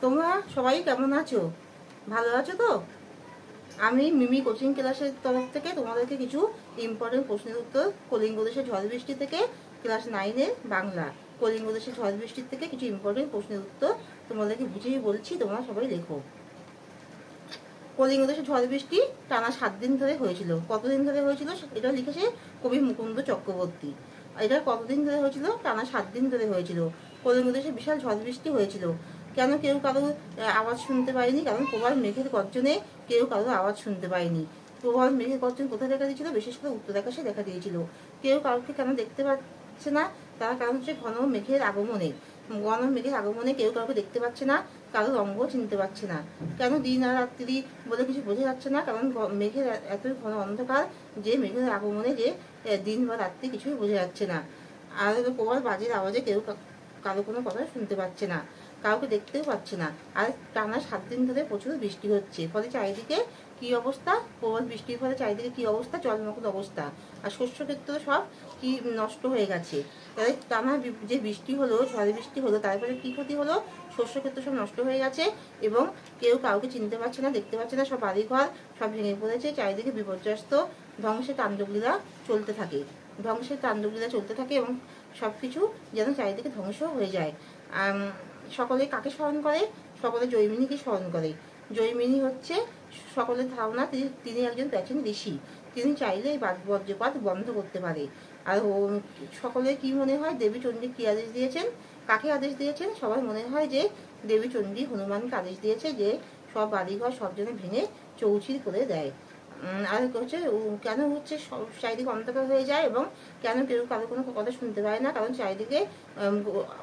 তোমরা সবাই কেমন আছো? ভালো আছো তো? আমি মিমি কোচিং ক্লাসের তরফ থেকে তোমাদেরকে কিছু ইম্পর্টেন্ট প্রশ্নের উত্তর কলিঙ্গ দেশের ঝড় বৃষ্টি থেকে ক্লাস 9-এর বাংলা কলিঙ্গ দেশের ঝড় বৃষ্টির থেকে কিছু ইম্পর্টেন্ট প্রশ্নের উত্তর তোমাদেরকে বুঝিয়ে বলছি, তোমরা সবাই দেখো। কলিঙ্গ দেশের ঝড় বৃষ্টি টানা 7 দিন ধরে হয়েছিল। কতদিন ধরে হয়েছিল এটা লিখেছে কবি মুকুন্দ চক্রবর্তী। এটা কতদিন ধরে হয়েছিল? টানা 7 দিন ধরে হয়েছিল। কলিঙ্গ দেশে বিশাল ঝড় বৃষ্টি হয়েছিল। কেন কেউ কারোর আওয়াজ শুনতে পায়নি? কারণ প্রবল মেঘের গর্জনে কেউ কারোর আওয়াজ শুনতে পায়নি। প্রবল মেঘের গর্জন কোথায় দেখা দিয়েছিল? বিশেষ করে উত্তর আকাশে দেখা দিয়েছিল। কেউ কাউকে কেন দেখতে পাচ্ছে না? তার কারণ হচ্ছে ঘন মেঘের আগমনে। ঘন মেঘের আগমনে কেউ কাউকে দেখতে পাচ্ছে না, কারোর অঙ্গ চিনতে পারছে না। কেন দিন আর রাত্রি বলে কিছু বোঝা যাচ্ছে না? কারণ মেঘের এতই ঘন অন্ধকার যে মেঘের আগমনে যে দিন বা রাত্রি কিছুই বোঝা যাচ্ছে না। আর প্রবল বাজের আওয়াজে কেউ কারো কোনো কথা শুনতে পাচ্ছে না, কাউকে দেখতেও পাচ্ছে না। আর টানা 7 দিন ধরে প্রচুর বৃষ্টি হচ্ছে, ফলে চারিদিকে কি অবস্থা? প্রবল বৃষ্টির ফলে চারিদিকে কি অবস্থা? জলমগ্ন অবস্থা। আর শস্য ক্ষেত্র সব কি নষ্ট হয়ে গেছে। তাই টানা যে বৃষ্টি হলো, ঝড় বৃষ্টি হলো, তারপরে কি ক্ষতি হলো? শস্য ক্ষেত্র সব নষ্ট হয়ে গেছে এবং কেউ কাউকে চিনতে পারছে না, দেখতে পাচ্ছে না। সব বাড়িঘর সব ভেঙে পড়েছে, চারিদিকে বিপর্যস্ত ধ্বংসের তাণ্ডবলীলা চলতে থাকে। ধ্বংসের তাণ্ডবলীলা চলতে থাকে এবং সবকিছু যেন চারিদিকে ধ্বংস হয়ে যায়। সকলে কাকে স্মরণ করে? সকলে জৈমিনীকে স্মরণ করে। জৈমিনী হচ্ছে সকলের ধারণা তিনি একজন প্রাচীন ঋষি। তিনি চাইলে এই বজ্রপাত বন্ধ করতে পারে। আর সকলের কি মনে হয়? দেবী চণ্ডী কি আদেশ দিয়েছেন? কাকে আদেশ দিয়েছেন? সবার মনে হয় যে দেবী চণ্ডী হনুমানকে আদেশ দিয়েছে যে সব বাড়িঘর সব জনে ভেঙে চৌচির করে দেয়। আর হচ্ছে কেন হচ্ছে চারিদিকে অন্ধকার হয়ে যায় এবং কেন কেউ কারো কোনো কথা শুনতে পায় না? কারণ চারিদিকে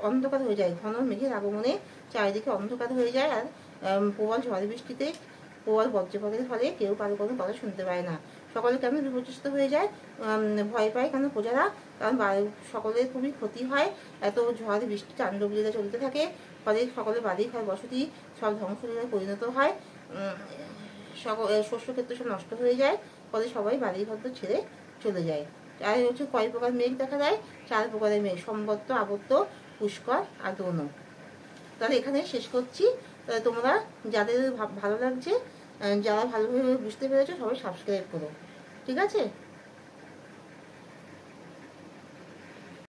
অন্ধকার হয়ে যায়। ঘন মেঘের আগমনে চারিদিকে অন্ধকার হয়ে যায়। আর প্রবল ঝড় বৃষ্টিতে প্রবল বজ্রপাতের ফলে কেউ কারো কোনো কথা শুনতে পায় না। সকলে কেন বিপর্যস্ত হয়ে যায়? ভয় পায় কেন প্রজারা? কারণ সকলের খুবই ক্ষতি হয়। এত ঝড় বৃষ্টি তাণ্ডবলীলা চলতে থাকে, ফলে সকলের বাড়ি ঘর বসতি সব ধ্বংসলীলায় পরিণত হয়। শস্য ক্ষেত্র সব নষ্ট হয়ে যায়, ফলে সবাই বাড়ি ঘর ছেড়ে চলে যায়। আর হচ্ছে কয় প্রকার মেঘ দেখা যায়? 4 প্রকারের মেঘ: সম্বত্ত, আবত্ত, পুষ্কর আর দোন। তাহলে এখানে শেষ করছি। তোমরা যাদের ভালো লাগছে, যারা ভালোভাবে বুঝতে পেরেছো, সবাই সাবস্ক্রাইব করো। ঠিক আছে?